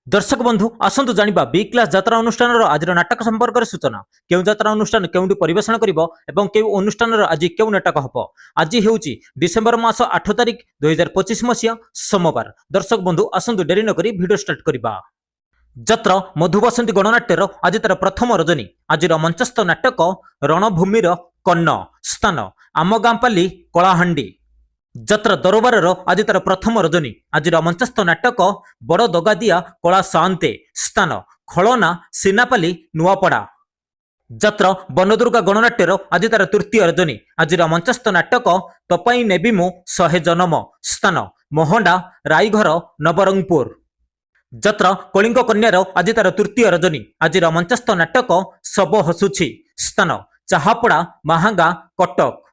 दर्शक बंधु आसतु जानिबा B class यात्रा अनुष्ठान आज नाटक संपर्क में सूचना क्यों यात्रा अनुष्ठान क्यों परिवेषण करिवो एवं क्यों अनुष्ठान आज क्यों नाटक हबो। आज हेउची डिसेम्बर मास 8 तारिख 2025 मसीहा सोमवार। दर्शक बंधु आसतु डेरी न करी वीडियो स्टार्ट करिबा। जत्र मधुबसंती गणनाट्यर आज तार प्रथम रजनी। आज मंचस्थ नाटक रणभूमिर कर्ण स्थान आम गांपाली कलाहांडी। जत्र दरबार आज तार प्रथम रजनी। आज मंचस्थ नाटक बड़ दगादिया कला सान्ते स्थान खलना सीनापाली नुआपड़ा। जत्र बनदुर्गा गणनाट्यर आज तार तृतीय रजनी। आज मंचस्थ नाटक तपाई नेबी मु शहे जन्म स्थान मोहंडा राईघर नवरंगपुर। जत्र कलिंग कन्यार आज तार तृतीय रजनी। आज मंचस्थ नाटक सब हसुछि स्थान चाहापड़ा महांगा कटक।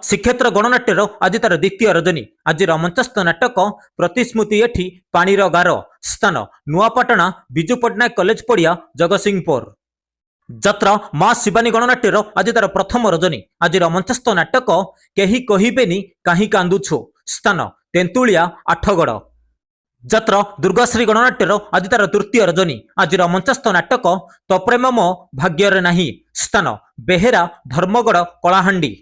श्रीक्षेत्र गणनाट्यर आज तार द्वितीय रजनी। आज मंचस्थ नाटक प्रतिस्मृति एठी पानीर गार स्थान नुआपाटना विजु पट्टनायक कॉलेज पड़िया जगतसिंहपुर। जत्र मां शिवानी गणनाट्यर आज तार प्रथम रजनी। आज मंचस्थ नाटक केही कहिबेनी काहीं कांदुछु स्थान तेंतुलिया आठगड़। जत्र दुर्गाश्री गणनाट्यर आज तार तृतीय रजनी। आज मंचस्थ नाटक तो प्रेम मो भाग्यर नाही स्थान बेहेरा धर्मगड़ कलाहांडी।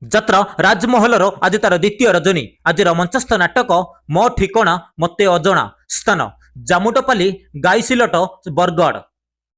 जत्र राजमहलर आज तार द्वितीय रजनी। आज मंचस्थ नाटक मो ठिकणा मते अजणा स्थान जामुटपाली गाईसिलट बरगड़।